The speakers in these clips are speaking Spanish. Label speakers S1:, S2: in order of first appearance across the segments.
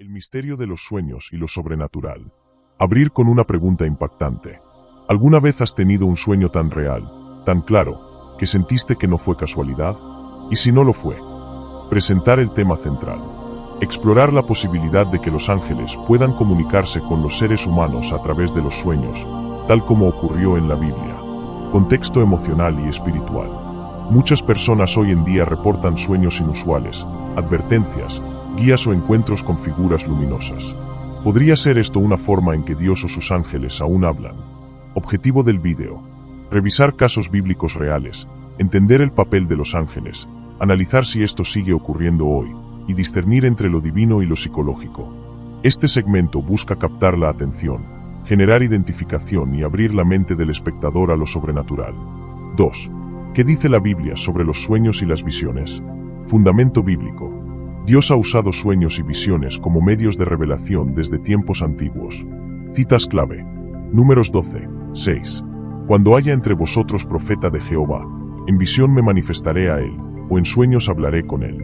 S1: El misterio de los sueños y lo sobrenatural. Abrir con una pregunta impactante. ¿Alguna vez has tenido un sueño tan real, tan claro, que sentiste que no fue casualidad? ¿Y si no lo fue? Presentar el tema central. Explorar la posibilidad de que los ángeles puedan comunicarse con los seres humanos a través de los sueños, tal como ocurrió en la Biblia. Contexto emocional y espiritual. Muchas personas hoy en día reportan sueños inusuales, advertencias, guías o encuentros con figuras luminosas. ¿Podría ser esto una forma en que Dios o sus ángeles aún hablan? Objetivo del vídeo: revisar casos bíblicos reales, entender el papel de los ángeles, analizar si esto sigue ocurriendo hoy, y discernir entre lo divino y lo psicológico. Este segmento busca captar la atención, generar identificación y abrir la mente del espectador a lo sobrenatural. 2. ¿Qué dice la Biblia sobre los sueños y las visiones? Fundamento bíblico. Dios ha usado sueños y visiones como medios de revelación desde tiempos antiguos. Citas clave. Números 12, 6. Cuando haya entre vosotros profeta de Jehová, en visión me manifestaré a él, o en sueños hablaré con él.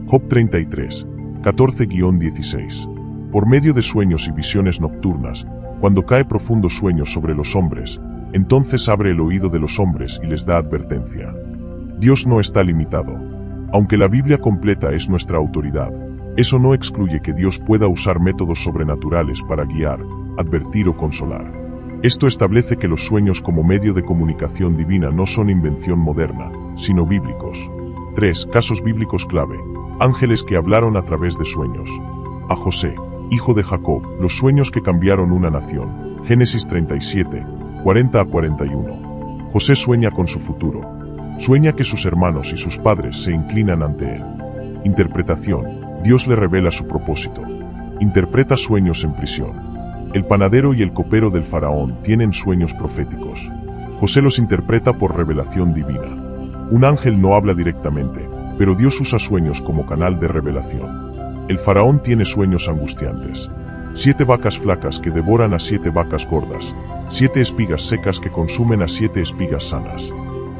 S1: Job 33, 14-16. Por medio de sueños y visiones nocturnas, cuando cae profundo sueño sobre los hombres, entonces abre el oído de los hombres y les da advertencia. Dios no está limitado. Aunque la Biblia completa es nuestra autoridad, eso no excluye que Dios pueda usar métodos sobrenaturales para guiar, advertir o consolar. Esto establece que los sueños como medio de comunicación divina no son invención moderna, sino bíblicos. 3. Casos bíblicos clave. Ángeles que hablaron a través de sueños. A José, hijo de Jacob, los sueños que cambiaron una nación. Génesis 37, 40-41. José sueña con su futuro. Sueña que sus hermanos y sus padres se inclinan ante él. Interpretación. Dios le revela su propósito. Interpreta sueños en prisión. El panadero y el copero del faraón tienen sueños proféticos. José los interpreta por revelación divina. Un ángel no habla directamente, pero Dios usa sueños como canal de revelación. El faraón tiene sueños angustiantes. 7 vacas flacas que devoran a 7 vacas gordas. 7 espigas secas que consumen a 7 espigas sanas.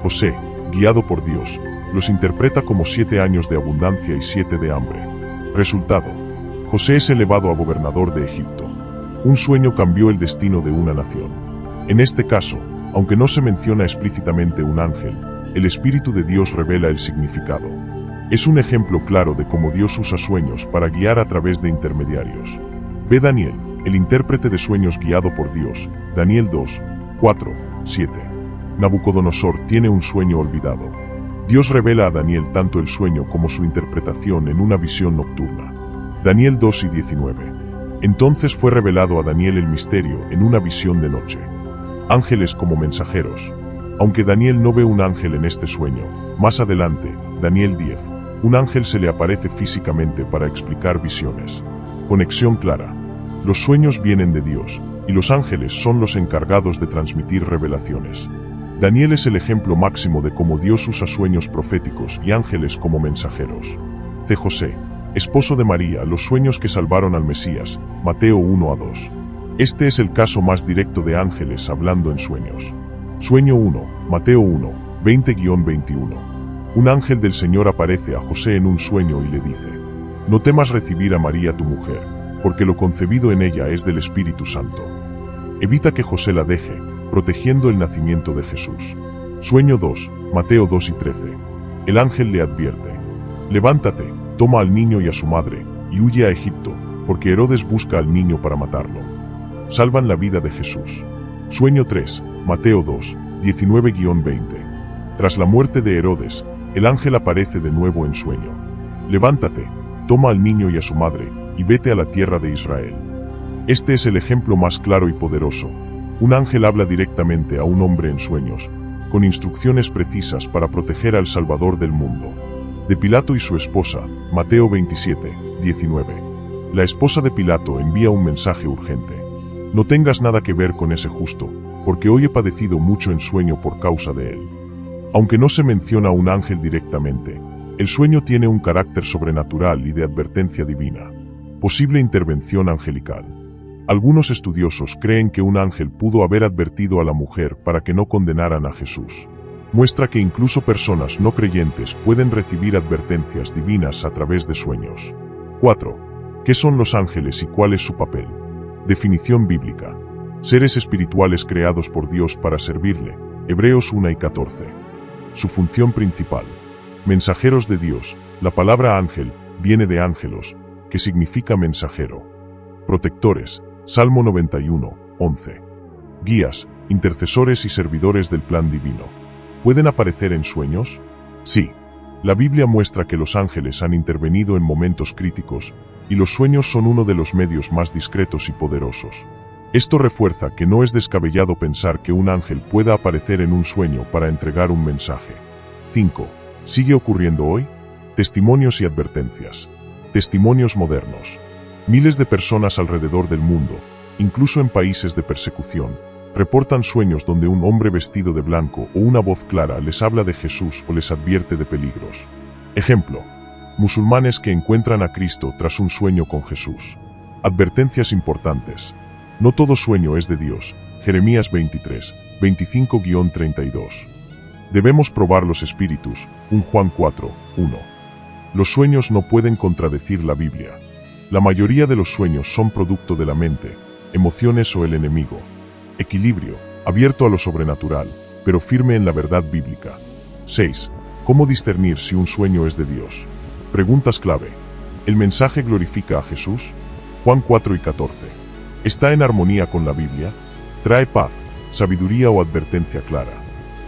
S1: José, guiado por Dios, los interpreta como 7 años de abundancia y 7 de hambre. Resultado: José es elevado a gobernador de Egipto. Un sueño cambió el destino de una nación. En este caso, aunque no se menciona explícitamente un ángel, el Espíritu de Dios revela el significado. Es un ejemplo claro de cómo Dios usa sueños para guiar a través de intermediarios. Ve Daniel, el intérprete de sueños guiado por Dios, Daniel 2, 4, 7. Nabucodonosor tiene un sueño olvidado. Dios revela a Daniel tanto el sueño como su interpretación en una visión nocturna. Daniel 2 y 19. Entonces fue revelado a Daniel el misterio en una visión de noche. Ángeles como mensajeros. Aunque Daniel no ve un ángel en este sueño, más adelante, Daniel 10, un ángel se le aparece físicamente para explicar visiones. Conexión clara. Los sueños vienen de Dios, y los ángeles son los encargados de transmitir revelaciones. Daniel es el ejemplo máximo de cómo Dios usa sueños proféticos y ángeles como mensajeros. C. José, esposo de María, los sueños que salvaron al Mesías, Mateo 1-2. Este es el caso más directo de ángeles hablando en sueños. Sueño 1, Mateo 1, 20-21. Un ángel del Señor aparece a José en un sueño y le dice: no temas recibir a María tu mujer, porque lo concebido en ella es del Espíritu Santo. Evita que José la deje, protegiendo el nacimiento de Jesús. Sueño 2, Mateo 2 y 13. El ángel le advierte: levántate, toma al niño y a su madre, y huye a Egipto, porque Herodes busca al niño para matarlo. Salvan la vida de Jesús. Sueño 3, Mateo 2, 19-20. Tras la muerte de Herodes, el ángel aparece de nuevo en sueño. Levántate, toma al niño y a su madre, y vete a la tierra de Israel. Este es el ejemplo más claro y poderoso. Un ángel habla directamente a un hombre en sueños, con instrucciones precisas para proteger al Salvador del mundo. De Pilato y su esposa, Mateo 27, 19. La esposa de Pilato envía un mensaje urgente: no tengas nada que ver con ese justo, porque hoy he padecido mucho en sueño por causa de él. Aunque no se menciona un ángel directamente, el sueño tiene un carácter sobrenatural y de advertencia divina. Posible intervención angelical. Algunos estudiosos creen que un ángel pudo haber advertido a la mujer para que no condenaran a Jesús. Muestra que incluso personas no creyentes pueden recibir advertencias divinas a través de sueños. 4. ¿Qué son los ángeles y cuál es su papel? Definición bíblica. Seres espirituales creados por Dios para servirle. Hebreos 1:14. Su función principal. Mensajeros de Dios. La palabra ángel viene de ángelos, que significa mensajero. Protectores. Salmo 91:11. Guías, intercesores y servidores del plan divino. ¿Pueden aparecer en sueños? Sí. La Biblia muestra que los ángeles han intervenido en momentos críticos, y los sueños son uno de los medios más discretos y poderosos. Esto refuerza que no es descabellado pensar que un ángel pueda aparecer en un sueño para entregar un mensaje. 5. ¿Sigue ocurriendo hoy? Testimonios y advertencias. Testimonios modernos. Miles de personas alrededor del mundo, incluso en países de persecución, reportan sueños donde un hombre vestido de blanco o una voz clara les habla de Jesús o les advierte de peligros. Ejemplo: musulmanes que encuentran a Cristo tras un sueño con Jesús. Advertencias importantes. No todo sueño es de Dios. Jeremías 23, 25-32. Debemos probar los espíritus. 1 Juan 4, 1. Los sueños no pueden contradecir la Biblia. La mayoría de los sueños son producto de la mente, emociones o el enemigo. Equilibrio, abierto a lo sobrenatural, pero firme en la verdad bíblica. 6. ¿Cómo discernir si un sueño es de Dios? Preguntas clave. ¿El mensaje glorifica a Jesús? Juan 4:14. ¿Está en armonía con la Biblia? ¿Trae paz, sabiduría o advertencia clara?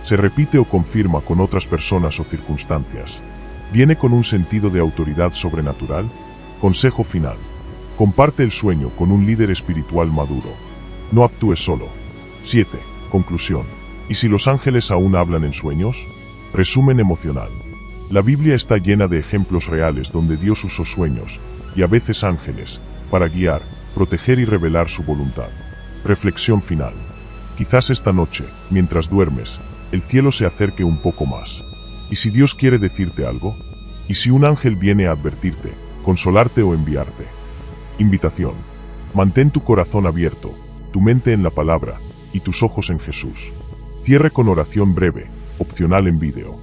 S1: ¿Se repite o confirma con otras personas o circunstancias? ¿Viene con un sentido de autoridad sobrenatural? Consejo final. Comparte el sueño con un líder espiritual maduro. No actúes solo. 7. Conclusión. ¿Y si los ángeles aún hablan en sueños? Resumen emocional. La Biblia está llena de ejemplos reales donde Dios usó sueños, y a veces ángeles, para guiar, proteger y revelar su voluntad. Reflexión final. Quizás esta noche, mientras duermes, el cielo se acerque un poco más. ¿Y si Dios quiere decirte algo? ¿Y si un ángel viene a advertirte, consolarte o enviarte? Invitación. Mantén tu corazón abierto, tu mente en la palabra, y tus ojos en Jesús. Cierre con oración breve, opcional en vídeo.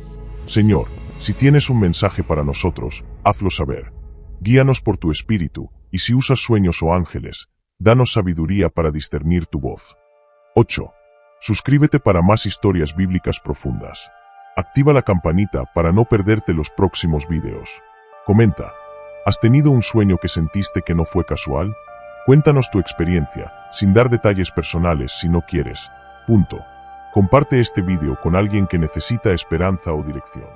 S1: Señor, si tienes un mensaje para nosotros, hazlo saber. Guíanos por tu espíritu, y si usas sueños o ángeles, danos sabiduría para discernir tu voz. 8. Suscríbete para más historias bíblicas profundas. Activa la campanita para no perderte los próximos vídeos. Comenta. ¿Has tenido un sueño que sentiste que no fue casual? Cuéntanos tu experiencia, sin dar detalles personales si no quieres. Comparte este vídeo con alguien que necesita esperanza o dirección.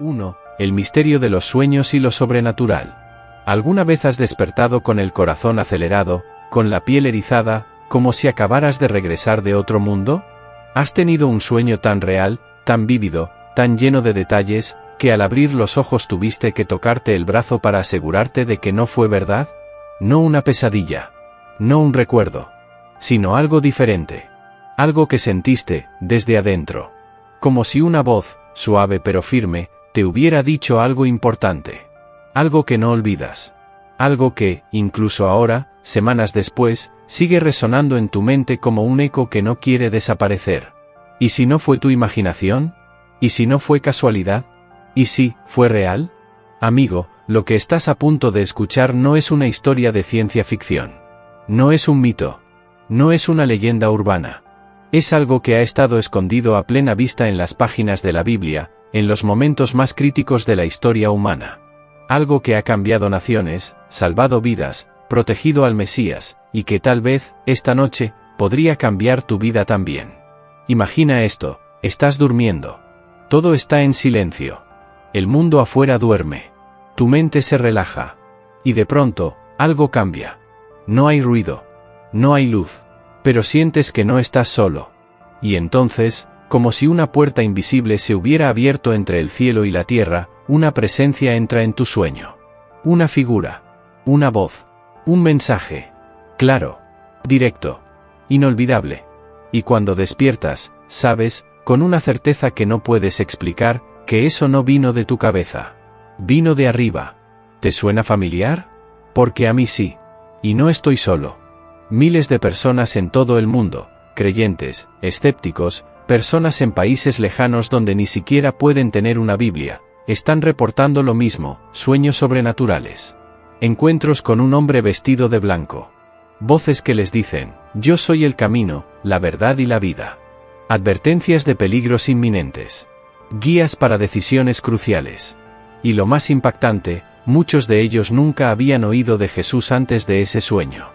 S2: 1. El misterio de los sueños y lo sobrenatural. ¿Alguna vez has despertado con el corazón acelerado, con la piel erizada, como si acabaras de regresar de otro mundo? ¿Has tenido un sueño tan real, tan vívido, tan lleno de detalles, que al abrir los ojos tuviste que tocarte el brazo para asegurarte de que no fue verdad? No una pesadilla. No un recuerdo. Sino algo diferente. Algo que sentiste, desde adentro. Como si una voz, suave pero firme, te hubiera dicho algo importante. Algo que no olvidas. Algo que, incluso ahora, semanas después, sigue resonando en tu mente como un eco que no quiere desaparecer. ¿Y si no fue tu imaginación? ¿Y si no fue casualidad? ¿Y si fue real? Amigo, lo que estás a punto de escuchar no es una historia de ciencia ficción. No es un mito. No es una leyenda urbana. Es algo que ha estado escondido a plena vista en las páginas de la Biblia, en los momentos más críticos de la historia humana. Algo que ha cambiado naciones, salvado vidas, protegido al Mesías, y que tal vez, esta noche, podría cambiar tu vida también. Imagina esto: estás durmiendo. Todo está en silencio. El mundo afuera duerme. Tu mente se relaja. Y de pronto, algo cambia. No hay ruido. No hay luz. Pero sientes que no estás solo. Y entonces, como si una puerta invisible se hubiera abierto entre el cielo y la tierra, una presencia entra en tu sueño. Una figura. Una voz. Un mensaje. Claro. Directo. Inolvidable. Y cuando despiertas, sabes, con una certeza que no puedes explicar, que eso no vino de tu cabeza. Vino de arriba. ¿Te suena familiar? Porque a mí sí. Y no estoy solo. Miles de personas en todo el mundo, creyentes, escépticos, personas en países lejanos donde ni siquiera pueden tener una Biblia, están reportando lo mismo: sueños sobrenaturales. Encuentros con un hombre vestido de blanco. Voces que les dicen, yo soy el camino, la verdad y la vida. Advertencias de peligros inminentes. Guías para decisiones cruciales. Y lo más impactante, muchos de ellos nunca habían oído de Jesús antes de ese sueño.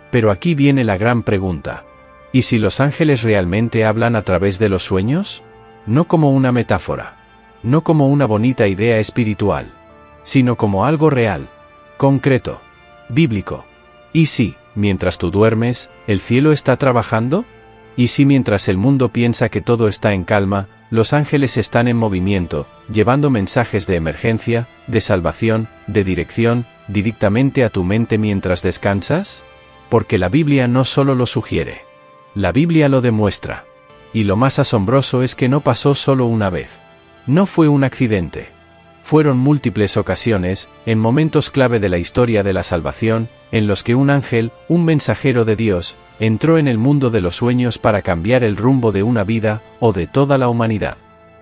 S2: Pero aquí viene la gran pregunta. ¿Y si los ángeles realmente hablan a través de los sueños? No como una metáfora. No como una bonita idea espiritual. Sino como algo real. Concreto. Bíblico. ¿Y si, mientras tú duermes, el cielo está trabajando? ¿Y si mientras el mundo piensa que todo está en calma, los ángeles están en movimiento, llevando mensajes de emergencia, de salvación, de dirección, directamente a tu mente mientras descansas? Porque la Biblia no solo lo sugiere. La Biblia lo demuestra. Y lo más asombroso es que no pasó solo una vez. No fue un accidente. Fueron múltiples ocasiones, en momentos clave de la historia de la salvación, en los que un ángel, un mensajero de Dios, entró en el mundo de los sueños para cambiar el rumbo de una vida, o de toda la humanidad.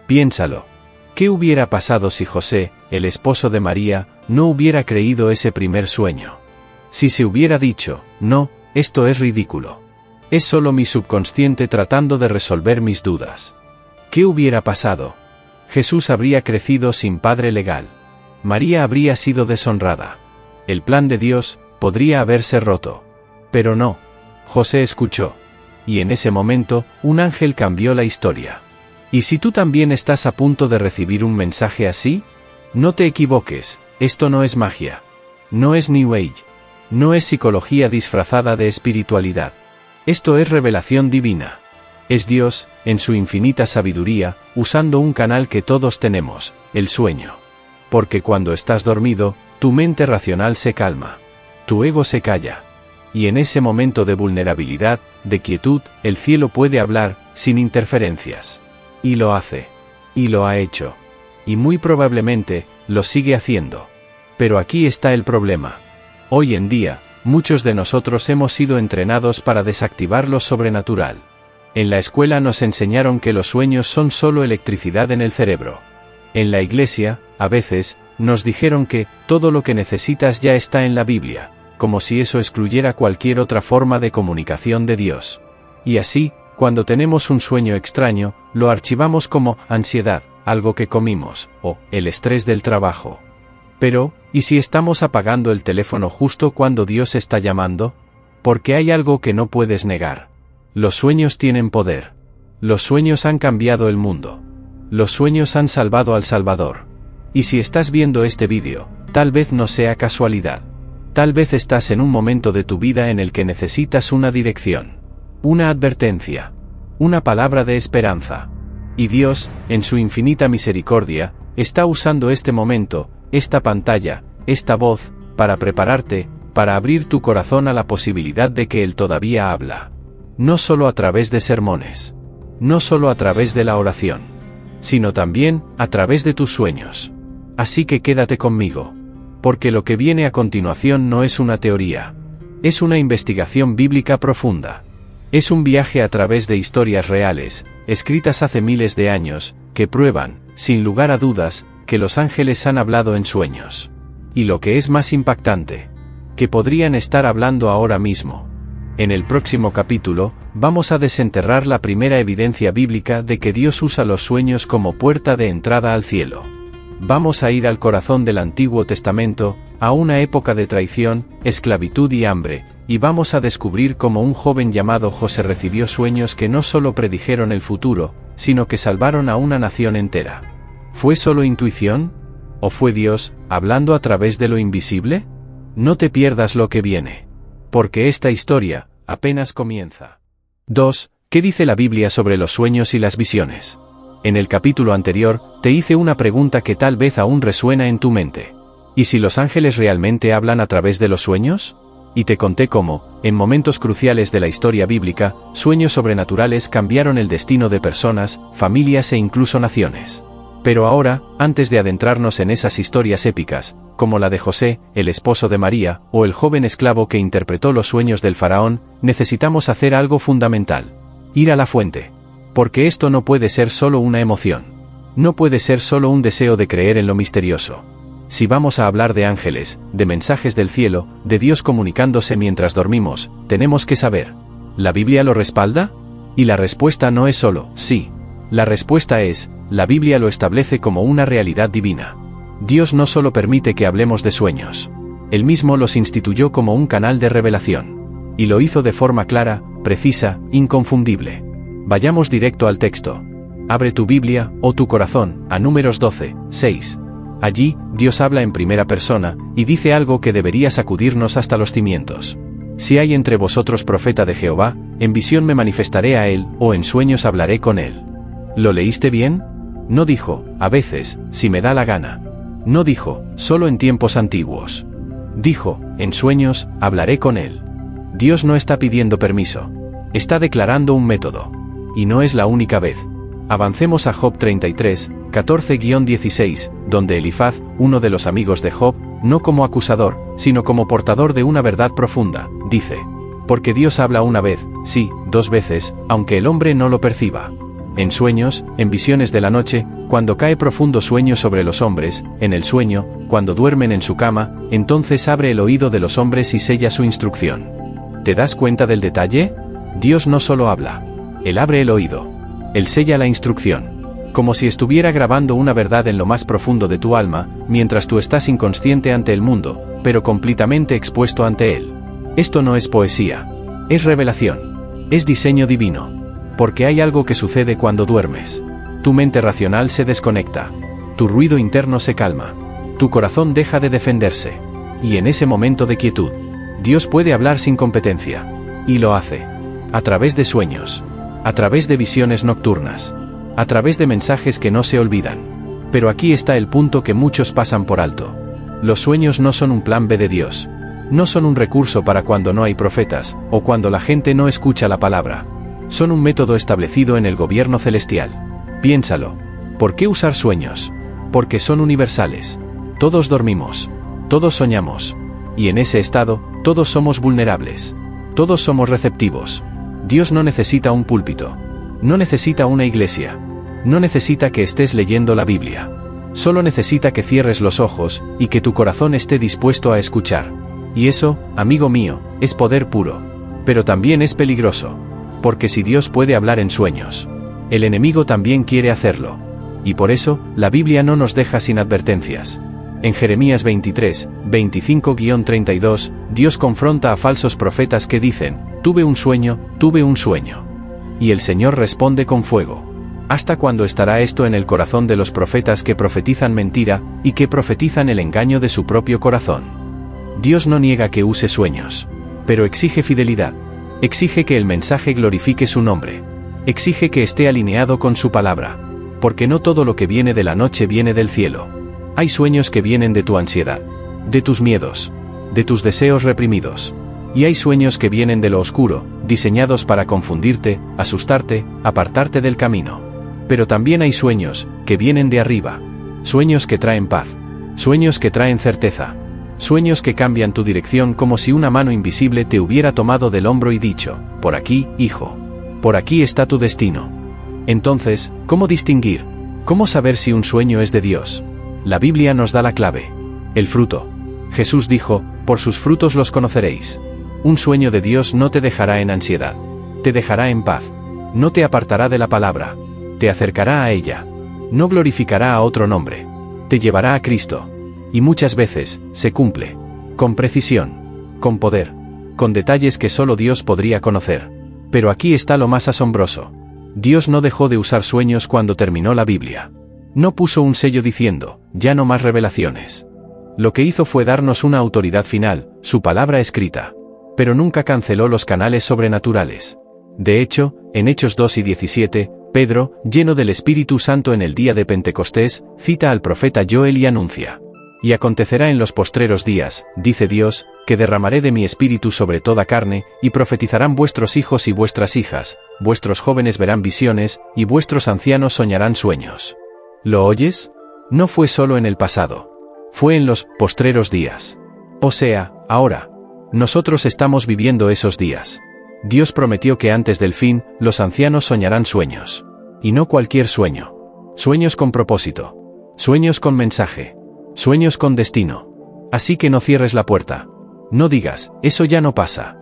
S2: Piénsalo. ¿Qué hubiera pasado si José, el esposo de María, no hubiera creído ese primer sueño? Si se hubiera dicho, no, esto es ridículo. Es solo mi subconsciente tratando de resolver mis dudas. ¿Qué hubiera pasado? Jesús habría crecido sin padre legal. María habría sido deshonrada. El plan de Dios podría haberse roto. Pero no. José escuchó. Y en ese momento, un ángel cambió la historia. ¿Y si tú también estás a punto de recibir un mensaje así? No te equivoques, esto no es magia. No es New Age. No es psicología disfrazada de espiritualidad. Esto es revelación divina. Es Dios, en su infinita sabiduría, usando un canal que todos tenemos, el sueño. Porque cuando estás dormido, tu mente racional se calma. Tu ego se calla. Y en ese momento de vulnerabilidad, de quietud, el cielo puede hablar, sin interferencias. Y lo hace. Y lo ha hecho. Y muy probablemente, lo sigue haciendo. Pero aquí está el problema. Hoy en día, muchos de nosotros hemos sido entrenados para desactivar lo sobrenatural. En la escuela nos enseñaron que los sueños son solo electricidad en el cerebro. En la iglesia, a veces, nos dijeron que todo lo que necesitas ya está en la Biblia, como si eso excluyera cualquier otra forma de comunicación de Dios. Y así, cuando tenemos un sueño extraño, lo archivamos como ansiedad, algo que comimos, o el estrés del trabajo. Pero, ¿y si estamos apagando el teléfono justo cuando Dios está llamando? Porque hay algo que no puedes negar. Los sueños tienen poder. Los sueños han cambiado el mundo. Los sueños han salvado al Salvador. Y si estás viendo este vídeo, tal vez no sea casualidad. Tal vez estás en un momento de tu vida en el que necesitas una dirección. Una advertencia. Una palabra de esperanza. Y Dios, en su infinita misericordia, está usando este momento, esta pantalla, esta voz, para prepararte, para abrir tu corazón a la posibilidad de que Él todavía habla. No solo a través de sermones. No solo a través de la oración. Sino también, a través de tus sueños. Así que quédate conmigo. Porque lo que viene a continuación no es una teoría. Es una investigación bíblica profunda. Es un viaje a través de historias reales, escritas hace miles de años, que prueban, sin lugar a dudas, que los ángeles han hablado en sueños. Y lo que es más impactante, que podrían estar hablando ahora mismo. En el próximo capítulo, vamos a desenterrar la primera evidencia bíblica de que Dios usa los sueños como puerta de entrada al cielo. Vamos a ir al corazón del Antiguo Testamento, a una época de traición, esclavitud y hambre, y vamos a descubrir cómo un joven llamado José recibió sueños que no solo predijeron el futuro, sino que salvaron a una nación entera. ¿Fue solo intuición? ¿O fue Dios, hablando a través de lo invisible? No te pierdas lo que viene. Porque esta historia, apenas comienza. 2. ¿Qué dice la Biblia sobre los sueños y las visiones? En el capítulo anterior, te hice una pregunta que tal vez aún resuena en tu mente. ¿Y si los ángeles realmente hablan a través de los sueños? Y te conté cómo, en momentos cruciales de la historia bíblica, sueños sobrenaturales cambiaron el destino de personas, familias e incluso naciones. Pero ahora, antes de adentrarnos en esas historias épicas, como la de José, el esposo de María, o el joven esclavo que interpretó los sueños del faraón, necesitamos hacer algo fundamental. Ir a la fuente. Porque esto no puede ser solo una emoción. No puede ser solo un deseo de creer en lo misterioso. Si vamos a hablar de ángeles, de mensajes del cielo, de Dios comunicándose mientras dormimos, tenemos que saber, ¿la Biblia lo respalda? Y la respuesta no es solo, sí. La respuesta es, la Biblia lo establece como una realidad divina. Dios no solo permite que hablemos de sueños. Él mismo los instituyó como un canal de revelación. Y lo hizo de forma clara, precisa, inconfundible. Vayamos directo al texto. Abre tu Biblia, o tu corazón, a Números 12, 6. Allí, Dios habla en primera persona, y dice algo que debería sacudirnos hasta los cimientos. Si hay entre vosotros profeta de Jehová, en visión me manifestaré a él, o en sueños hablaré con él. ¿Lo leíste bien? No dijo, a veces, si me da la gana. No dijo, solo en tiempos antiguos. Dijo, en sueños, hablaré con él. Dios no está pidiendo permiso. Está declarando un método. Y no es la única vez. Avancemos a Job 33, 14-16, donde Elifaz, uno de los amigos de Job, no como acusador, sino como portador de una verdad profunda, dice: porque Dios habla una vez, sí, 2 veces, aunque el hombre no lo perciba. En sueños, en visiones de la noche, cuando cae profundo sueño sobre los hombres, en el sueño, cuando duermen en su cama, entonces abre el oído de los hombres y sella su instrucción. ¿Te das cuenta del detalle? Dios no solo habla. Él abre el oído. Él sella la instrucción. Como si estuviera grabando una verdad en lo más profundo de tu alma, mientras tú estás inconsciente ante el mundo, pero completamente expuesto ante él. Esto no es poesía. Es revelación. Es diseño divino. Porque hay algo que sucede cuando duermes. Tu mente racional se desconecta. Tu ruido interno se calma. Tu corazón deja de defenderse. Y en ese momento de quietud, Dios puede hablar sin competencia. Y lo hace. A través de sueños. A través de visiones nocturnas. A través de mensajes que no se olvidan. Pero aquí está el punto que muchos pasan por alto. Los sueños no son un plan B de Dios. No son un recurso para cuando no hay profetas, o cuando la gente no escucha la palabra. Son un método establecido en el gobierno celestial. Piénsalo. ¿Por qué usar sueños? Porque son universales. Todos dormimos. Todos soñamos. Y en ese estado, todos somos vulnerables. Todos somos receptivos. Dios no necesita un púlpito. No necesita una iglesia. No necesita que estés leyendo la Biblia. Solo necesita que cierres los ojos, y que tu corazón esté dispuesto a escuchar. Y eso, amigo mío, es poder puro. Pero también es peligroso. Porque si Dios puede hablar en sueños, el enemigo también quiere hacerlo. Y por eso, la Biblia no nos deja sin advertencias. En Jeremías 23, 25-32, Dios confronta a falsos profetas que dicen: tuve un sueño. Y el Señor responde con fuego. ¿Hasta cuándo estará esto en el corazón de los profetas que profetizan mentira, y que profetizan el engaño de su propio corazón? Dios no niega que use sueños, pero exige fidelidad. Exige que el mensaje glorifique su nombre. Exige que esté alineado con su palabra. Porque no todo lo que viene de la noche viene del cielo. Hay sueños que vienen de tu ansiedad, de tus miedos, de tus deseos reprimidos. Y hay sueños que vienen de lo oscuro, diseñados para confundirte, asustarte, apartarte del camino. Pero también hay sueños que vienen de arriba. Sueños que traen paz. Sueños que traen certeza. Sueños que cambian tu dirección como si una mano invisible te hubiera tomado del hombro y dicho: por aquí, hijo. Por aquí está tu destino. Entonces, ¿cómo distinguir? ¿Cómo saber si un sueño es de Dios? La Biblia nos da la clave. El fruto. Jesús dijo: por sus frutos los conoceréis. Un sueño de Dios no te dejará en ansiedad. Te dejará en paz. No te apartará de la palabra. Te acercará a ella. No glorificará a otro nombre. Te llevará a Cristo. Y muchas veces, se cumple. Con precisión. Con poder. Con detalles que solo Dios podría conocer. Pero aquí está lo más asombroso. Dios no dejó de usar sueños cuando terminó la Biblia. No puso un sello diciendo: ya no más revelaciones. Lo que hizo fue darnos una autoridad final, su palabra escrita. Pero nunca canceló los canales sobrenaturales. De hecho, en Hechos 2 y 17, Pedro, lleno del Espíritu Santo en el día de Pentecostés, cita al profeta Joel y anuncia: y acontecerá en los postreros días, dice Dios, que derramaré de mi espíritu sobre toda carne, y profetizarán vuestros hijos y vuestras hijas, vuestros jóvenes verán visiones, y vuestros ancianos soñarán sueños. ¿Lo oyes? No fue solo en el pasado. Fue en los postreros días. O sea, ahora. Nosotros estamos viviendo esos días. Dios prometió que antes del fin, los ancianos soñarán sueños. Y no cualquier sueño. Sueños con propósito. Sueños con mensaje. Sueños con destino. Así que no cierres la puerta. No digas, eso ya no pasa.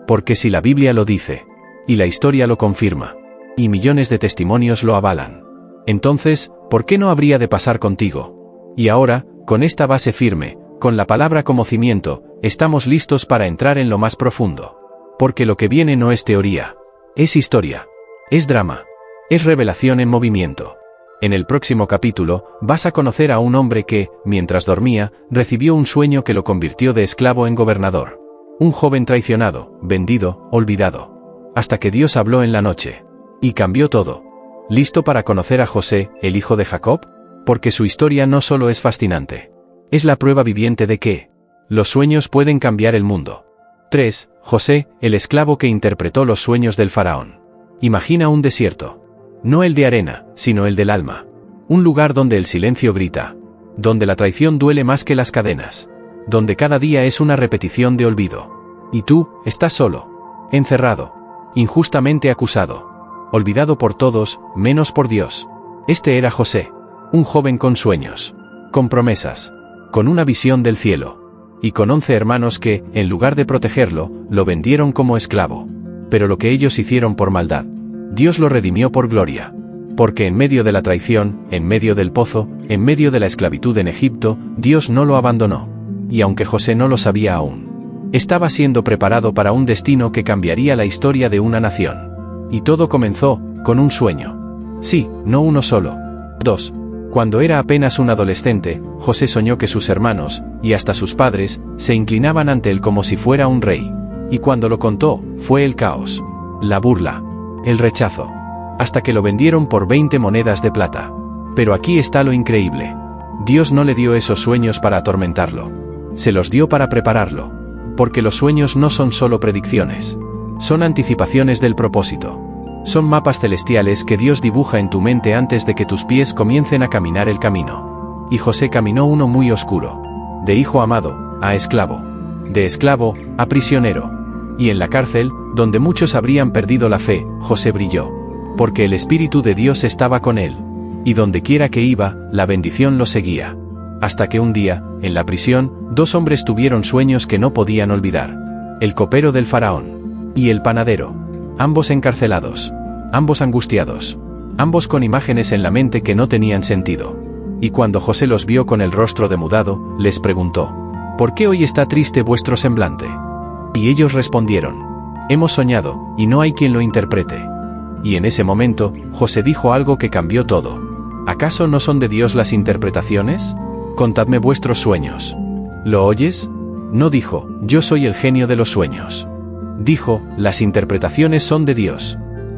S2: Porque si la Biblia lo dice, y la historia lo confirma, y millones de testimonios lo avalan, entonces, ¿por qué no habría de pasar contigo? Y ahora, con esta base firme, con la palabra como cimiento, estamos listos para entrar en lo más profundo. Porque lo que viene no es teoría. Es historia. Es drama. Es revelación en movimiento. En el próximo capítulo, vas a conocer a un hombre que, mientras dormía, recibió un sueño que lo convirtió de esclavo en gobernador. Un joven traicionado, vendido, olvidado. Hasta que Dios habló en la noche. Y cambió todo. ¿Listo para conocer a José, el hijo de Jacob? Porque su historia no solo es fascinante. Es la prueba viviente de que los sueños pueden cambiar el mundo. 3. José, el esclavo que interpretó los sueños del faraón. Imagina un desierto. No el de arena, sino el del alma. Un lugar donde el silencio grita. Donde la traición duele más que las cadenas. Donde cada día es una repetición de olvido. Y tú, estás solo. Encerrado. Injustamente acusado. Olvidado por todos, menos por Dios. Este era José. Un joven con sueños. Con promesas. Con una visión del cielo. Y con 11 hermanos que, en lugar de protegerlo, lo vendieron como esclavo. Pero lo que ellos hicieron por maldad, Dios lo redimió por gloria. Porque en medio de la traición, en medio del pozo, en medio de la esclavitud en Egipto, Dios no lo abandonó. Y aunque José no lo sabía aún, estaba siendo preparado para un destino que cambiaría la historia de una nación. Y todo comenzó con un sueño. Sí, no uno solo. 2. Cuando era apenas un adolescente, José soñó que sus hermanos, y hasta sus padres, se inclinaban ante él como si fuera un rey. Y cuando lo contó, fue el caos, la burla, el rechazo, hasta que lo vendieron por 20 monedas de plata. Pero aquí está lo increíble. Dios no le dio esos sueños para atormentarlo. Se los dio para prepararlo. Porque los sueños no son solo predicciones. Son anticipaciones del propósito. Son mapas celestiales que Dios dibuja en tu mente antes de que tus pies comiencen a caminar el camino. Y José caminó uno muy oscuro. De hijo amado, a esclavo. De esclavo, a prisionero. Y en la cárcel, donde muchos habrían perdido la fe, José brilló. Porque el Espíritu de Dios estaba con él. Y donde quiera que iba, la bendición lo seguía. Hasta que un día, en la prisión, 2 hombres tuvieron sueños que no podían olvidar. El copero del faraón. Y el panadero. Ambos encarcelados. Ambos angustiados. Ambos con imágenes en la mente que no tenían sentido. Y cuando José los vio con el rostro demudado, les preguntó: ¿por qué hoy está triste vuestro semblante? Y ellos respondieron: hemos soñado, y no hay quien lo interprete. Y en ese momento, José dijo algo que cambió todo. ¿Acaso no son de Dios las interpretaciones? Contadme vuestros sueños. ¿Lo oyes? No dijo: yo soy el genio de los sueños. Dijo: las interpretaciones son de Dios.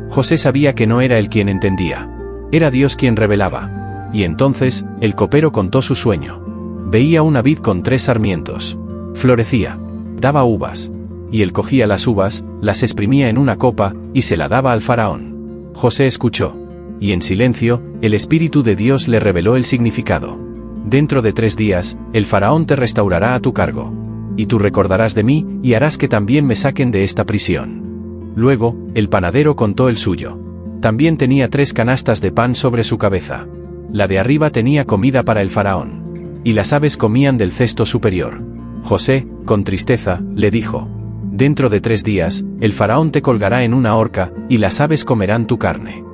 S2: José sabía que no era él quien entendía. Era Dios quien revelaba. Y entonces, el copero contó su sueño. Veía una vid con 3 sarmientos. Florecía. Daba uvas. Y él cogía las uvas, las exprimía en una copa, y se la daba al faraón. José escuchó. Y en silencio, el Espíritu de Dios le reveló el significado. Dentro de 3 días, el faraón te restaurará a tu cargo. Y tú recordarás de mí, y harás que también me saquen de esta prisión. Luego, el panadero contó el suyo. También tenía 3 canastas de pan sobre su cabeza. La de arriba tenía comida para el faraón. Y las aves comían del cesto superior. José, con tristeza, le dijo: dentro de 3 días, el faraón te colgará en una horca, y las aves comerán tu carne.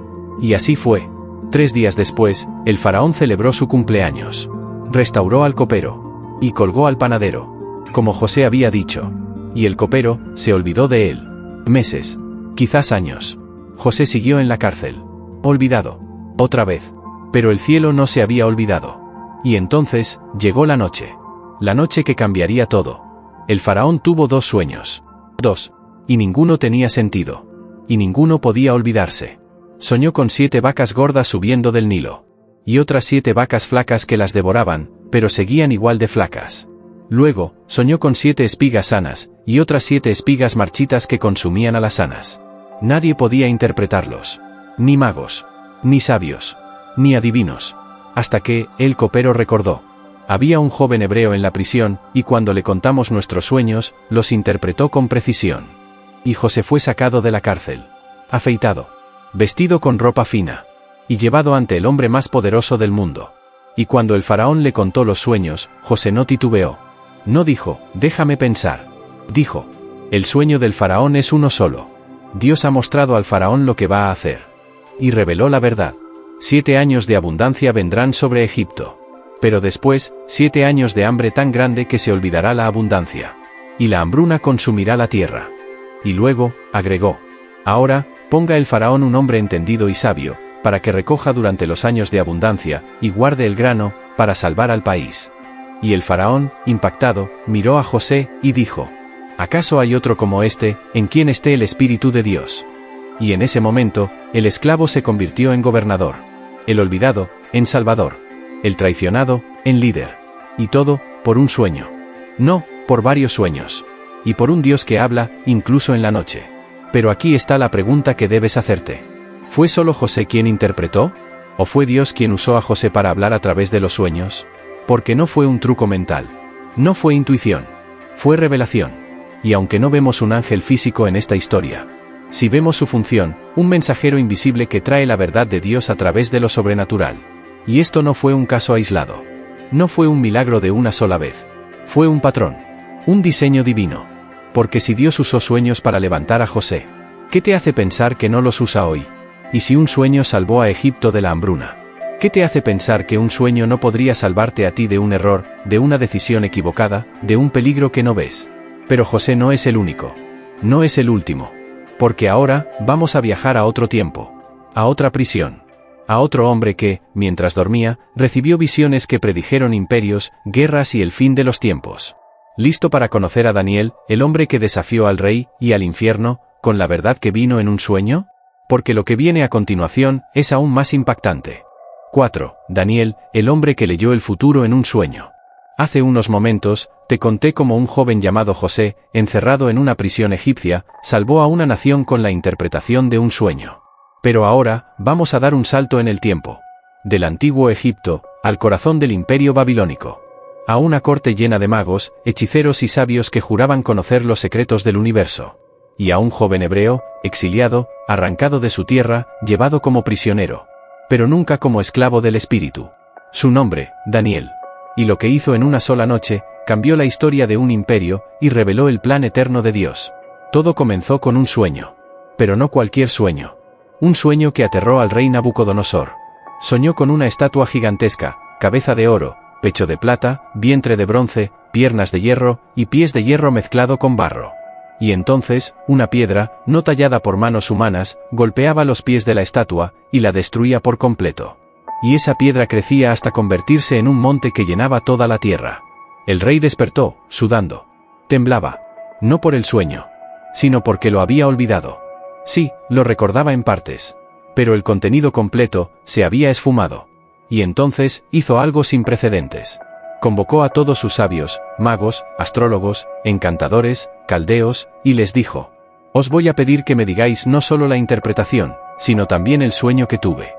S2: Y así fue. 3 días después, el faraón celebró su cumpleaños. Restauró al copero. Y colgó al panadero. Como José había dicho. Y el copero se olvidó de él. Meses. Quizás años. José siguió en la cárcel. Olvidado. Otra vez. Pero el cielo no se había olvidado. Y entonces, llegó la noche. La noche que cambiaría todo. El faraón tuvo 2 sueños. 2. Y ninguno tenía sentido. Y ninguno podía olvidarse. Soñó con 7 vacas gordas subiendo del Nilo. Y otras 7 vacas flacas que las devoraban, pero seguían igual de flacas. Luego, soñó con 7 espigas sanas, y otras 7 espigas marchitas que consumían a las sanas. Nadie podía interpretarlos. Ni magos. Ni sabios. Ni adivinos. Hasta que, el copero recordó. Había un joven hebreo en la prisión, y cuando le contamos nuestros sueños, los interpretó con precisión. Y José fue sacado de la cárcel. Afeitado. Vestido con ropa fina. Y llevado ante el hombre más poderoso del mundo. Y cuando el faraón le contó los sueños, José no titubeó. No dijo, déjame pensar. Dijo, el sueño del faraón es uno solo. Dios ha mostrado al faraón lo que va a hacer. Y reveló la verdad. 7 años de abundancia vendrán sobre Egipto. Pero después, 7 años de hambre tan grande que se olvidará la abundancia. Y la hambruna consumirá la tierra. Y luego, agregó, ahora, ponga el faraón un hombre entendido y sabio, para que recoja durante los años de abundancia, y guarde el grano, para salvar al país. Y el faraón, impactado, miró a José, y dijo, ¿acaso hay otro como este, en quien esté el Espíritu de Dios? Y en ese momento, el esclavo se convirtió en gobernador, el olvidado, en salvador, el traicionado, en líder. Y todo, por un sueño. No, por varios sueños. Y por un Dios que habla, incluso en la noche. Pero aquí está la pregunta que debes hacerte. ¿Fue solo José quien interpretó? ¿O fue Dios quien usó a José para hablar a través de los sueños? Porque no fue un truco mental. No fue intuición. Fue revelación. Y aunque no vemos un ángel físico en esta historia, si vemos su función, un mensajero invisible que trae la verdad de Dios a través de lo sobrenatural. Y esto no fue un caso aislado. No fue un milagro de una sola vez. Fue un patrón. Un diseño divino. Porque si Dios usó sueños para levantar a José, ¿qué te hace pensar que no los usa hoy? Y si un sueño salvó a Egipto de la hambruna, ¿qué te hace pensar que un sueño no podría salvarte a ti de un error, de una decisión equivocada, de un peligro que no ves? Pero José no es el único. No es el último. Porque ahora, vamos a viajar a otro tiempo. A otra prisión. A otro hombre que, mientras dormía, recibió visiones que predijeron imperios, guerras y el fin de los tiempos. ¿Listo para conocer a Daniel, el hombre que desafió al rey y al infierno, con la verdad que vino en un sueño? Porque lo que viene a continuación es aún más impactante. 4. Daniel, el hombre que leyó el futuro en un sueño. Hace unos momentos, te conté cómo un joven llamado José, encerrado en una prisión egipcia, salvó a una nación con la interpretación de un sueño. Pero ahora, vamos a dar un salto en el tiempo. Del antiguo Egipto, al corazón del imperio babilónico. A una corte llena de magos, hechiceros y sabios que juraban conocer los secretos del universo. Y a un joven hebreo, exiliado, arrancado de su tierra, llevado como prisionero. Pero nunca como esclavo del espíritu. Su nombre, Daniel. Y lo que hizo en una sola noche, cambió la historia de un imperio, y reveló el plan eterno de Dios. Todo comenzó con un sueño. Pero no cualquier sueño. Un sueño que aterró al rey Nabucodonosor. Soñó con una estatua gigantesca, cabeza de oro, pecho de plata, vientre de bronce, piernas de hierro, y pies de hierro mezclado con barro. Y entonces, una piedra, no tallada por manos humanas, golpeaba los pies de la estatua, y la destruía por completo. Y esa piedra crecía hasta convertirse en un monte que llenaba toda la tierra. El rey despertó, sudando. Temblaba. No por el sueño, sino porque lo había olvidado. Sí, lo recordaba en partes. Pero el contenido completo se había esfumado. Y entonces, hizo algo sin precedentes. Convocó a todos sus sabios, magos, astrólogos, encantadores, caldeos, y les dijo: os voy a pedir que me digáis no solo la interpretación, sino también el sueño que tuve.